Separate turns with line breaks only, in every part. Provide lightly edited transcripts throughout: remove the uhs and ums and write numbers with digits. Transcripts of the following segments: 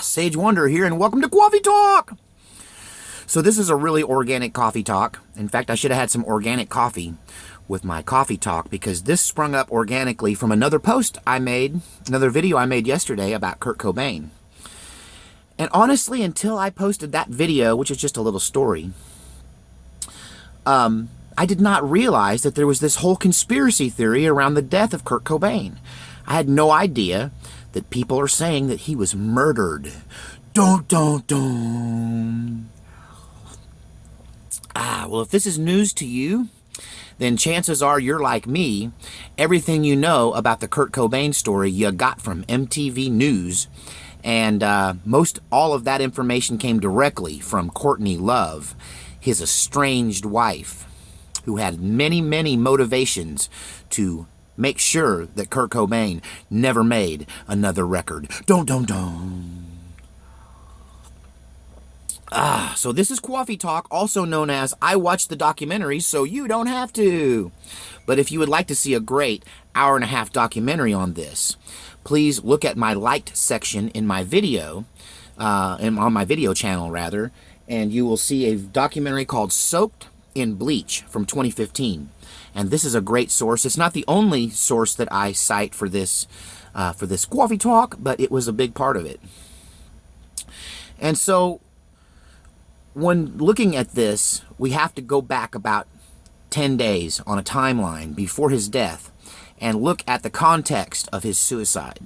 Sage Wonder here, and welcome to Coffee Talk! So this is a really organic coffee talk. In fact, I should have had some organic coffee with my coffee talk, because this sprung up organically from another post I made, another video I made yesterday about Kurt Cobain. And honestly, until I posted that video, which is just a little story, I did not realize that there was this whole conspiracy theory around the death of Kurt Cobain. I had no idea that people are saying that he was murdered. Don't. Well, if this is news to you, then chances are you're like me. Everything you know about the Kurt Cobain story you got from MTV News, and most all of that information came directly from Courtney Love, his estranged wife, who had many motivations to make sure that Kurt Cobain never made another record. Don't. So this is Coffee Talk, also known as I Watched the Documentary So You Don't Have To. But if you would like to see a great hour-and-a-half documentary on this, please look at my liked section in my video, on my video channel rather, and you will see a documentary called Soaked in Bleach from 2015. And this is a great source. It's not the only source that I cite for this Coffee Talk, but it was a big part of it. And so, when looking at this, we have to go back about 10 days on a timeline before his death and look at the context of his suicide.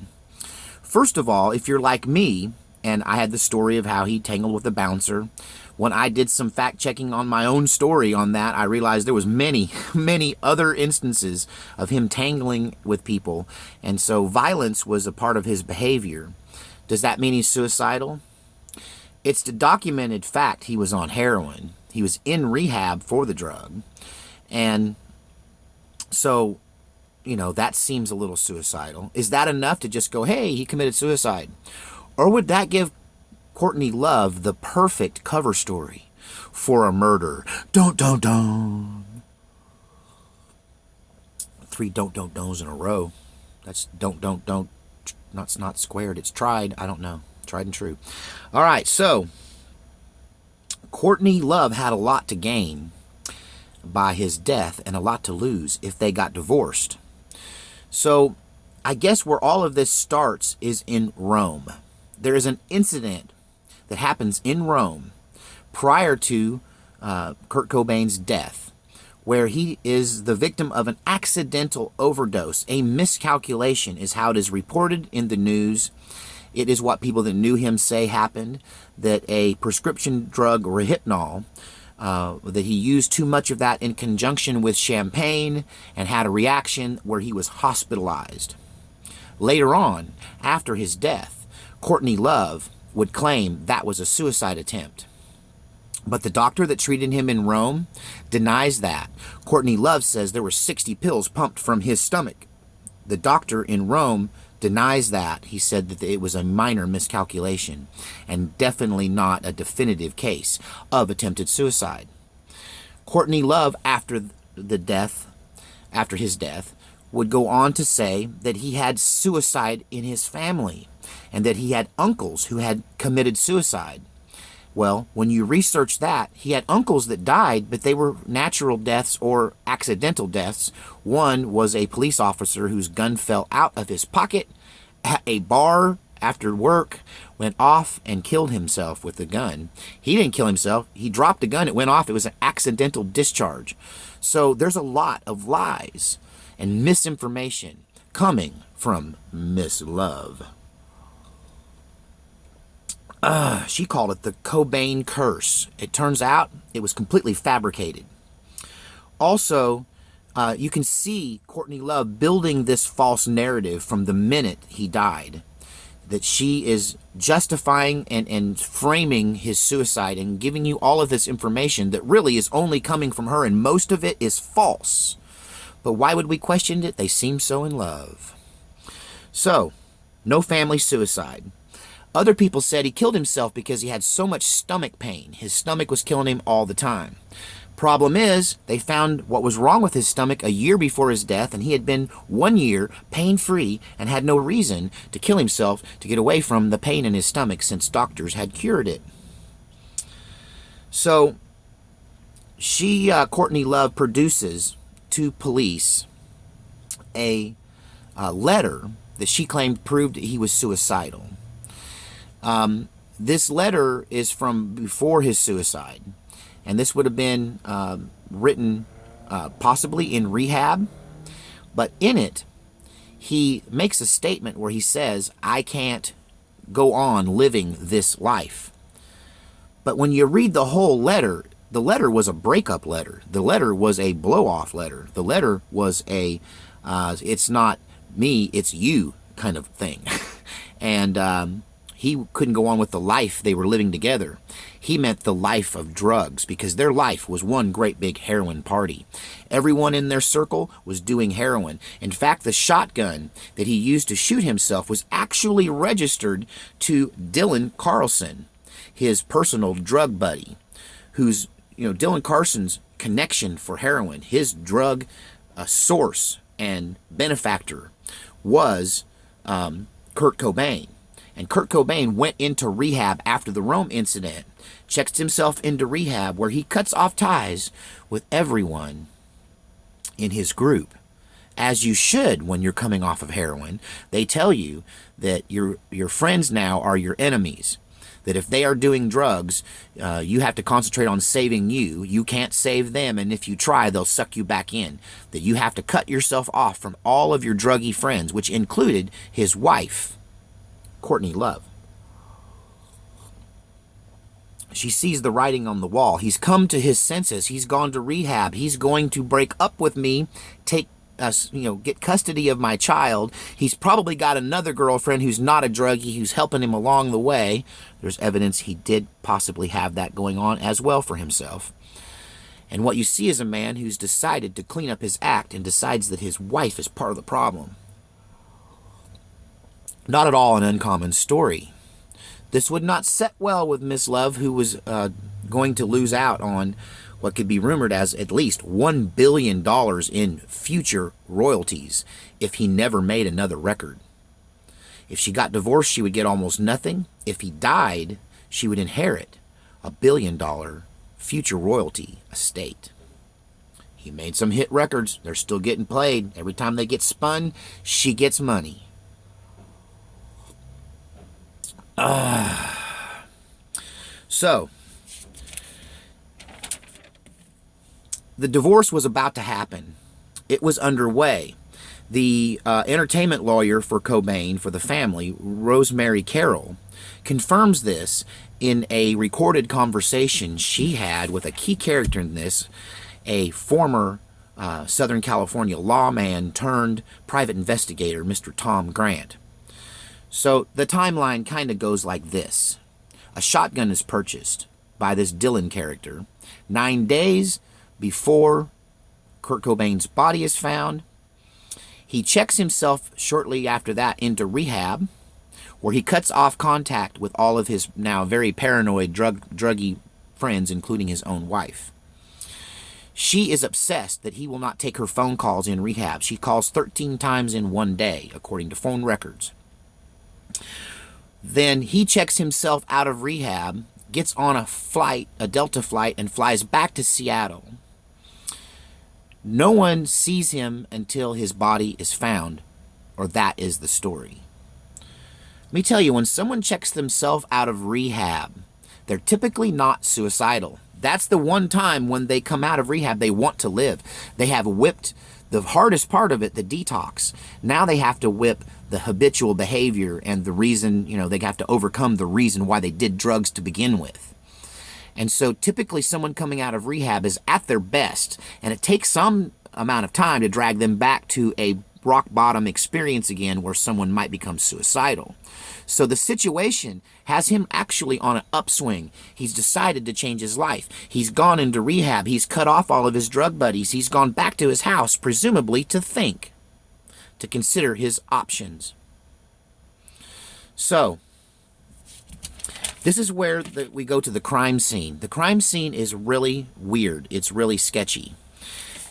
First of all, if you're like me, and I had the story of how he tangled with a bouncer, when I did some fact-checking on my own story on that, I realized there was many other instances of him tangling with people, and so violence was a part of his behavior. Does that mean he's suicidal? It's the documented fact he was on heroin. He was in rehab for the drug. And so, you know, that seems a little suicidal. Is that enough to just go, hey, he committed suicide? Or would that give Courtney Love the perfect cover story for a murder? Don't. 3 don't in a row. That's don't. Not squared, it's tried. I don't know. Tried and true. All right, so Courtney Love had a lot to gain by his death and a lot to lose if they got divorced. So I guess where all of this starts is in Rome. There is an incident that happens in Rome prior to Kurt Cobain's death, where he is the victim of an accidental overdose. A miscalculation is how it is reported in the news. It is what people that knew him say happened, that a prescription drug, Rohypnol, that he used too much of that in conjunction with champagne and had a reaction where he was hospitalized. Later on, after his death, Courtney Love would claim that was a suicide attempt. But the doctor that treated him in Rome denies that. Courtney Love says there were 60 pills pumped from his stomach. The doctor in Rome denies that. He said that it was a minor miscalculation and definitely not a definitive case of attempted suicide. Courtney Love, after his death, would go on to say that he had suicide in his family and that he had uncles who had committed suicide. Well, when you research that, he had uncles that died, but they were natural deaths or accidental deaths. One was a police officer whose gun fell out of his pocket at a bar after work, went off and killed himself with the gun. He didn't kill himself. He dropped the gun. It went off. It was an accidental discharge. So there's a lot of lies and misinformation coming from Miss Love. She called it the Cobain curse. It turns out it was completely fabricated. Also, you can see Courtney Love building this false narrative from the minute he died, that she is justifying and framing his suicide and giving you all of this information that really is only coming from her, and most of it is false. But why would we question it? They seem so in love. So, no family suicide. Other people said he killed himself because he had so much stomach pain. His stomach was killing him all the time. Problem is, they found what was wrong with his stomach a year before his death, and he had been 1 year pain-free and had no reason to kill himself to get away from the pain in his stomach since doctors had cured it. So, Courtney Love, produces to police a letter that she claimed proved he was suicidal. This letter is from before his suicide, and this would have been written possibly in rehab, but in it, he makes a statement where he says, I can't go on living this life. But when you read the whole letter, the letter was a breakup letter. The letter was a blow-off letter. The letter was a, it's not me, it's you kind of thing. And he couldn't go on with the life they were living together. He meant the life of drugs, because their life was one great big heroin party. Everyone in their circle was doing heroin. In fact, the shotgun that he used to shoot himself was actually registered to Dylan Carlson, his personal drug buddy, who's, Dylan Carson's connection for heroin, his drug source and benefactor was Kurt Cobain. And Kurt Cobain went into rehab after the Rome incident, checks himself into rehab where he cuts off ties with everyone in his group. As you should when you're coming off of heroin. They tell you that your friends now are your enemies. That if they are doing drugs, you have to concentrate on saving you. You can't save them, and if you try, they'll suck you back in. That you have to cut yourself off from all of your druggy friends, which included his wife, Courtney Love. She sees the writing on the wall. He's come to his senses. He's gone to rehab. He's going to break up with me, get custody of my child. He's probably got another girlfriend who's not a druggie, who's helping him along the way. There's evidence he did possibly have that going on as well for himself. And what you see is a man who's decided to clean up his act and decides that his wife is part of the problem. Not at all an uncommon story. This would not set well with Miss Love, who was going to lose out on what could be rumored as at least $1 billion in future royalties if he never made another record. If she got divorced, she would get almost nothing. If he died, she would inherit a $1 billion future royalty estate. He made some hit records. They're still getting played. Every time they get spun, she gets money. So, the divorce was about to happen. It was underway. The entertainment lawyer for Cobain, for the family, Rosemary Carroll, confirms this in a recorded conversation she had with a key character in this, a former Southern California lawman turned private investigator, Mr. Tom Grant. So the timeline kind of goes like this. A shotgun is purchased by this Dylan character 9 days before Kurt Cobain's body is found. He checks himself shortly after that into rehab, where he cuts off contact with all of his now very paranoid druggy friends, including his own wife. She is obsessed that he will not take her phone calls in rehab. She calls 13 times in 1 day, according to phone records. Then he checks himself out of rehab, gets on a Delta flight, and flies back to Seattle. No one sees him until his body is found, or that is the story. Let me tell you, when someone checks themselves out of rehab, they're typically not suicidal. That's the one time when they come out of rehab, they want to live. They have whipped the hardest part of it, the detox. Now they have to whip the habitual behavior and the reason, they have to overcome the reason why they did drugs to begin with. And so typically someone coming out of rehab is at their best, and it takes some amount of time to drag them back to a rock bottom experience again where someone might become suicidal. So the situation has him actually on an upswing. He's decided to change his life. He's gone into rehab. He's cut off all of his drug buddies. He's gone back to his house, presumably to think, to consider his options. So, This is where we go to the crime scene. The crime scene is really weird. It's really sketchy.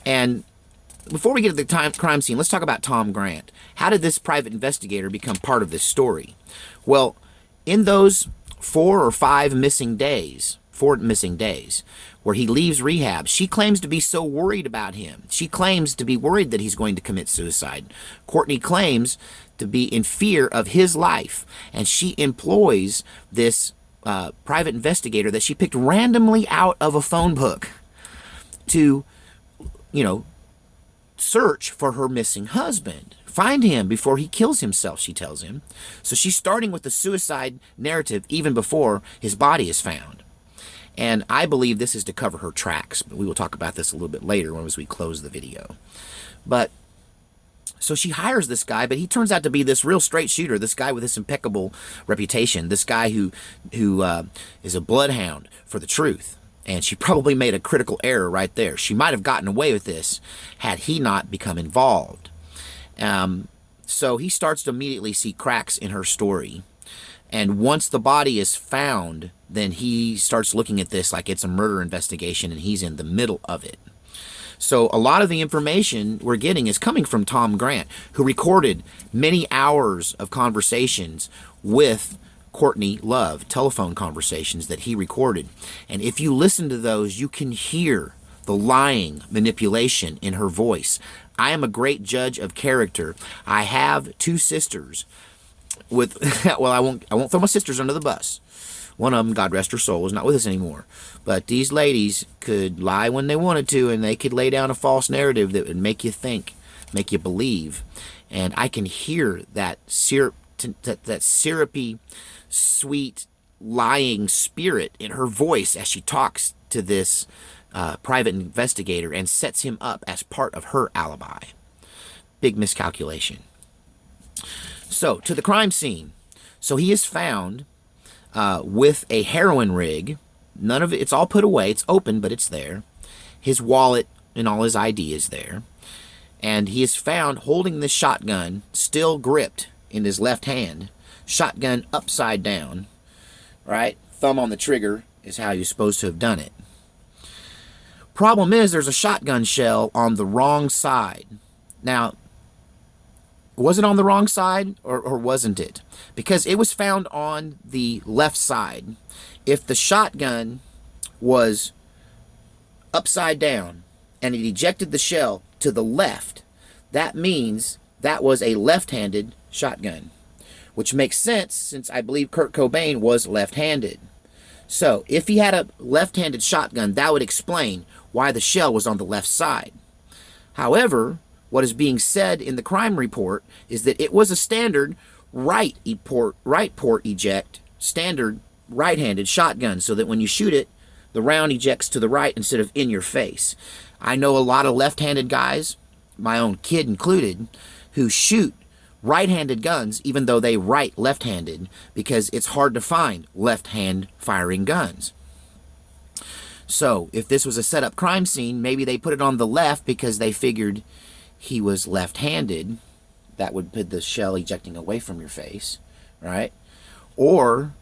And before we get to the crime scene, let's talk about Tom Grant. How did this private investigator become part of this story? Well, in those 4 missing days, where he leaves rehab, she claims to be so worried about him. She claims to be worried that he's going to commit suicide. Courtney claims to be in fear of his life, and she employs this private investigator that she picked randomly out of a phone book to, search for her missing husband. Find him before he kills himself, she tells him. So she's starting with the suicide narrative even before his body is found. And I believe this is to cover her tracks. But we will talk about this a little bit later as we close the video. But so she hires this guy, but he turns out to be this real straight shooter, this guy with this impeccable reputation, this guy who is a bloodhound for the truth. And she probably made a critical error right there. She might have gotten away with this had he not become involved. So he starts to immediately see cracks in her story. And once the body is found, then he starts looking at this like it's a murder investigation, and he's in the middle of it. So a lot of the information we're getting is coming from Tom Grant, who recorded many hours of conversations with Courtney Love, telephone conversations that he recorded. And if you listen to those, you can hear the lying, manipulation in her voice. I am a great judge of character. I have 2 sisters with, well, I won't throw my sisters under the bus. One of them, God rest her soul, is not with us anymore. But these ladies could lie when they wanted to, and they could lay down a false narrative that would make you think, make you believe. And I can hear that syrupy, sweet, lying spirit in her voice as she talks to this private investigator and sets him up as part of her alibi. Big miscalculation. So, to the crime scene. So he is found with a heroin rig. None of it, it's all put away. It's open, but it's there. His wallet and all his ID is there. And he is found holding this shotgun, still gripped in his left hand. Shotgun upside down, right? Thumb on the trigger is how you're supposed to have done it. Problem is, there's a shotgun shell on the wrong side. Now, was it on the wrong side or wasn't it? Because it was found on the left side. If the shotgun was upside down and it ejected the shell to the left, that means that was a left-handed shotgun. Which makes sense since I believe Kurt Cobain was left-handed. So, if he had a left-handed shotgun, that would explain why the shell was on the left side. However, what is being said in the crime report is that it was a standard right port eject, standard right-handed shotgun, so that when you shoot it, the round ejects to the right instead of in your face. I know a lot of left-handed guys, my own kid included, who shoot right-handed guns even though they write left-handed, because it's hard to find left-hand firing guns. So if this was a set-up crime scene, maybe they put it on the left because they figured he was left-handed. That would put the shell ejecting away from your face, right? Or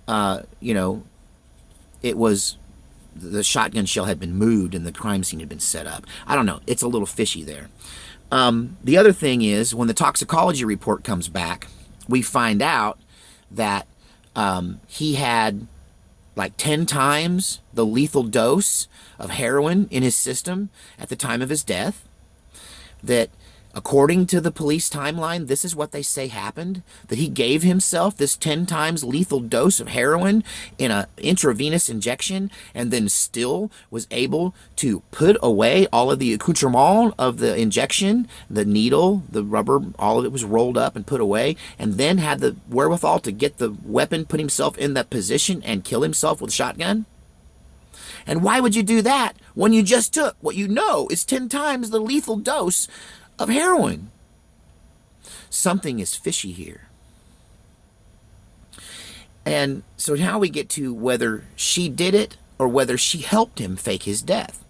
it was the shotgun shell had been moved and the crime scene had been set up. I don't know, it's a little fishy there. The other thing is, when the toxicology report comes back, we find out that he had like 10 times the lethal dose of heroin in his system at the time of his death. That according to the police timeline, this is what they say happened, that he gave himself this 10 times lethal dose of heroin in an intravenous injection and then still was able to put away all of the accoutrement of the injection, the needle, the rubber, all of it was rolled up and put away, and then had the wherewithal to get the weapon, put himself in that position and kill himself with a shotgun? And why would you do that when you just took what you know is 10 times the lethal dose of heroin? Something is fishy here. And so now we get to whether she did it or whether she helped him fake his death.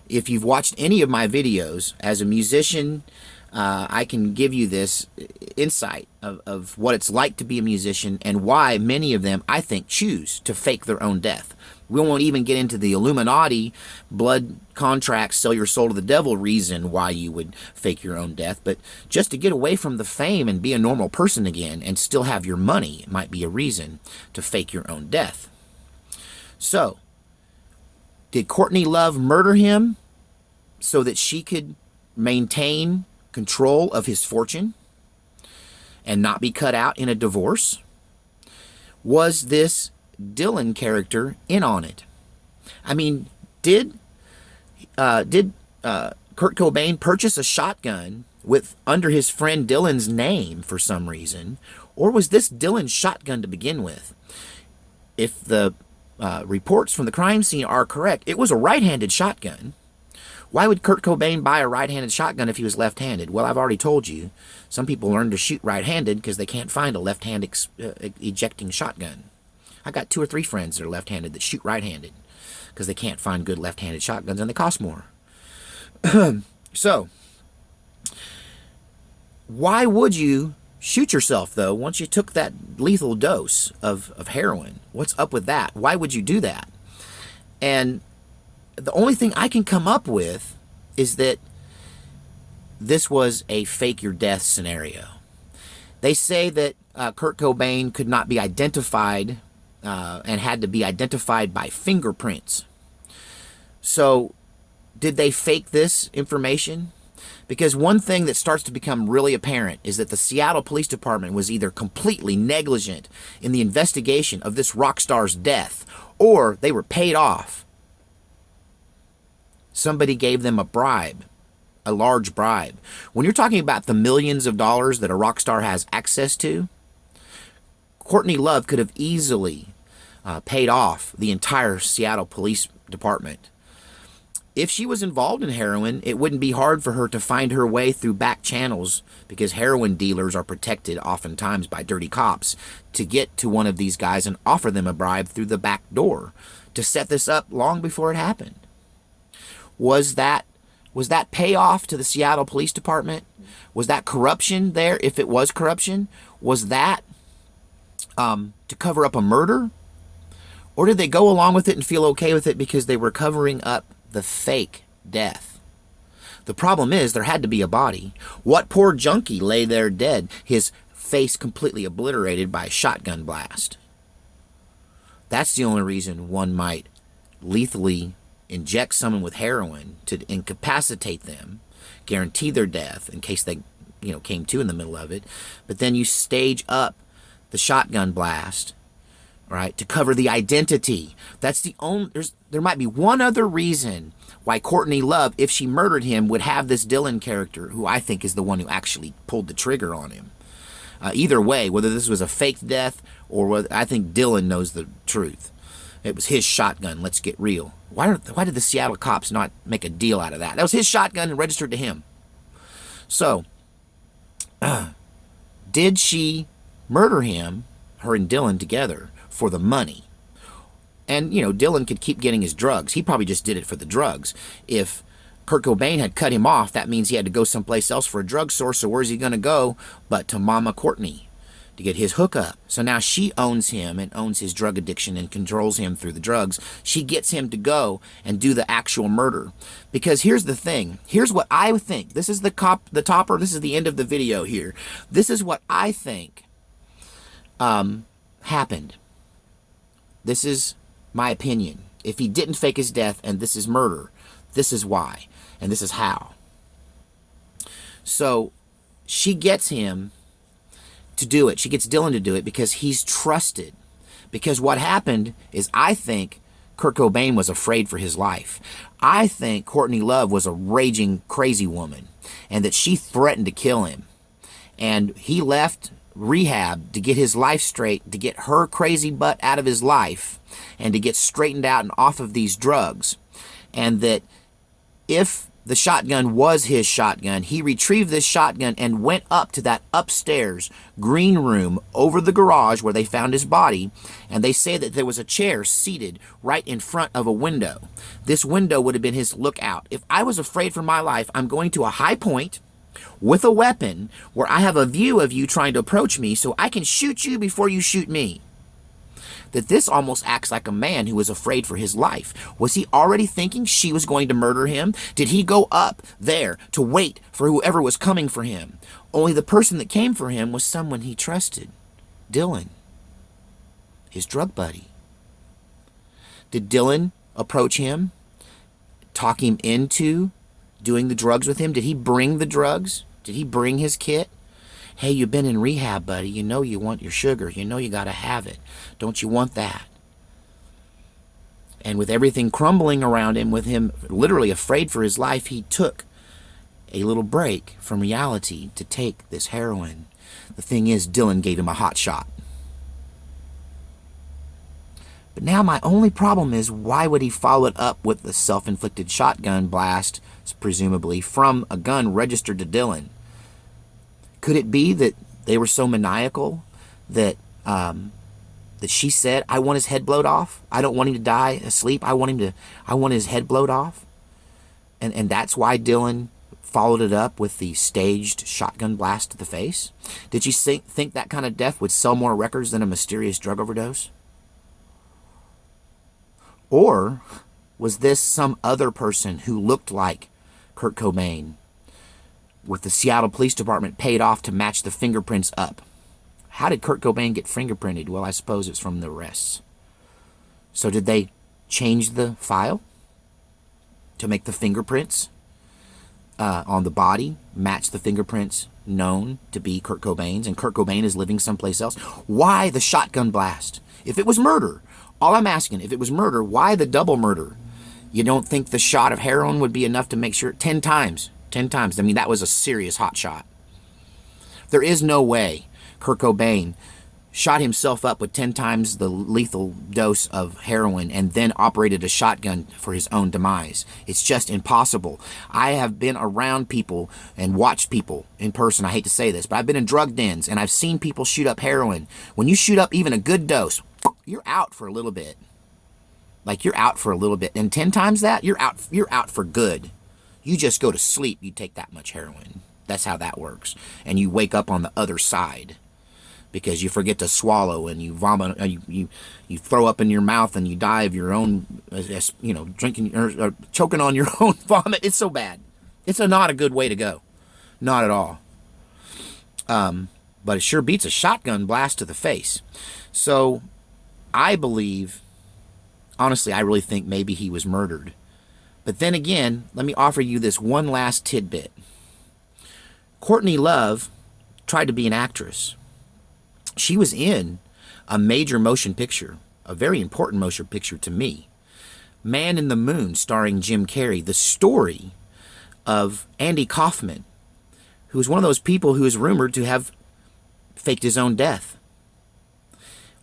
If you've watched any of my videos as a musician, I can give you this insight of what it's like to be a musician and why many of them, I think, choose to fake their own death. We won't even get into the Illuminati, blood contracts, sell your soul to the devil reason why you would fake your own death. But just to get away from the fame and be a normal person again and still have your money might be a reason to fake your own death. So, did Courtney Love murder him so that she could maintain control of his fortune and not be cut out in a divorce? Was this Dylan character in on it? I mean, did Kurt Cobain purchase a shotgun with under his friend Dylan's name for some reason, or was this Dylan's shotgun to begin with? If the reports from the crime scene are correct, it was a right-handed shotgun. Why would Kurt Cobain buy a right-handed shotgun if he was left-handed? Well, I've already told you, some people learn to shoot right-handed because they can't find a left-hand ejecting shotgun. I got 2 or 3 friends that are left-handed that shoot right-handed because they can't find good left-handed shotguns and they cost more. So, why would you shoot yourself, though, once you took that lethal dose of heroin? What's up with that? Why would you do that? And the only thing I can come up with is that this was a fake your death scenario. They say that Kurt Cobain could not be identified and had to be identified by fingerprints. So, did they fake this information? Because one thing that starts to become really apparent is that the Seattle Police Department was either completely negligent in the investigation of this rock star's death, or they were paid off. Somebody gave them a bribe, a large bribe. When you're talking about the millions of dollars that a rock star has access to, Courtney Love could have easily paid off the entire Seattle Police Department. If she was involved in heroin, it wouldn't be hard for her to find her way through back channels, because heroin dealers are protected oftentimes by dirty cops, to get to one of these guys and offer them a bribe through the back door to set this up long before it happened. Was that payoff to the Seattle Police Department? Was that corruption there? If it was corruption, was that to cover up a murder? Or did they go along with it and feel okay with it because they were covering up the fake death? The problem is there had to be a body. What poor junkie lay there dead, his face completely obliterated by a shotgun blast? That's the only reason one might lethally inject someone with heroin to incapacitate them, guarantee their death in case they, came to in the middle of it. But then you stage up the shotgun blast, right, to cover the identity. That's the only. There might be one other reason why Courtney Love, if she murdered him, would have this Dylan character, who I think is the one who actually pulled the trigger on him. Either way, whether this was a fake death or whether, I think Dylan knows the truth. It was his shotgun. Let's get real. Why did the Seattle cops not make a deal out of that? That was his shotgun and registered to him. So, did she murder him, her and Dylan together, for the money? And, Dylan could keep getting his drugs. He probably just did it for the drugs. If Kurt Cobain had cut him off, that means he had to go someplace else for a drug source. So where's he going to go but to Mama Courtney to get his hookup? So now she owns him and owns his drug addiction and controls him through the drugs. She gets him to go and do the actual murder. Because here's the thing. Here's what I think. This is the topper. This is the end of the video here. This is what I think happened. This is my opinion. If he didn't fake his death and this is murder, this is why and this is how. So she gets him to do it. She gets Dylan to do it because he's trusted. Because what happened is, I think Kurt Cobain was afraid for his life. I think Courtney Love was a raging crazy woman and that she threatened to kill him. And he left rehab to get his life straight, to get her crazy butt out of his life and to get straightened out and off of these drugs. And that if the shotgun was his shotgun, he retrieved this shotgun and went up to that upstairs green room over the garage where they found his body. And they say that there was a chair seated right in front of a window. This window would have been his lookout. If I was afraid for my life, I'm going to a high point with a weapon where I have a view of you trying to approach me so I can shoot you before you shoot me. That this almost acts like a man who was afraid for his life. Was he already thinking she was going to murder him? Did he go up there to wait for whoever was coming for him? Only the person that came for him was someone he trusted. Dylan, his drug buddy. Did Dylan approach him, talk him into doing the drugs with him? Did he bring the drugs? Did he bring his kit? Hey, you've been in rehab, buddy. You know you want your sugar. You know you got to have it. Don't you want that? And with everything crumbling around him, with him literally afraid for his life, he took a little break from reality to take this heroin. The thing is, Dylan gave him a hot shot. But now my only problem is, why would he follow it up with the self-inflicted shotgun blast, presumably from a gun registered to Dylan? Could it be that they were so maniacal that that she said, I want his head blowed off. I don't want him to die asleep. I want his head blowed off. And that's why Dylan followed it up with the staged shotgun blast to the face? Did she think that kind of death would sell more records than a mysterious drug overdose? Or was this some other person who looked like Kurt Cobain, with the Seattle Police Department paid off to match the fingerprints up? How did Kurt Cobain get fingerprinted? Well, I suppose it's from the arrests. So did they change the file to make the fingerprints on the body match the fingerprints known to be Kurt Cobain's, and Kurt Cobain is living someplace else? Why the shotgun blast? If it was murder, all I'm asking, if it was murder, why the double murder? You don't think the shot of heroin would be enough to make sure? 10 times. 10 times. I mean, that was a serious hot shot. There is no way Kurt Cobain shot himself up with 10 times the lethal dose of heroin and then operated a shotgun for his own demise. It's just impossible. I have been around people and watched people in person. I hate to say this, but I've been in drug dens and I've seen people shoot up heroin. When you shoot up even a good dose, you're out for a little bit. Like, you're out for a little bit. And 10 times that, you're out for good. You just go to sleep, you take that much heroin. That's how that works. And you wake up on the other side because you forget to swallow and you vomit, you throw up in your mouth and you die of your own, drinking or choking on your own vomit. It's so bad. It's not a good way to go. Not at all. But it sure beats a shotgun blast to the face. So I believe, honestly, I really think maybe he was murdered. But then again, let me offer you this one last tidbit. Courtney Love tried to be an actress. She was in a major motion picture, a very important motion picture to me, Man in the Moon, starring Jim Carrey, the story of Andy Kaufman, who was one of those people who is rumored to have faked his own death.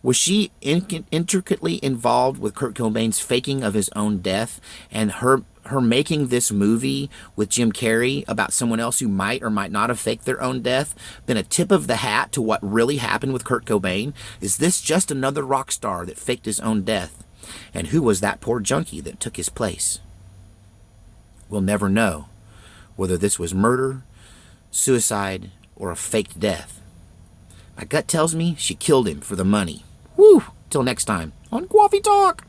Was she intricately involved with Kurt Cobain's faking of his own death and her making this movie with Jim Carrey about someone else who might or might not have faked their own death been a tip of the hat to what really happened with Kurt Cobain? Is this just another rock star that faked his own death? And who was that poor junkie that took his place? We'll never know whether this was murder, suicide, or a faked death. My gut tells me she killed him for the money. Woo! Till next time on Coffee Talk.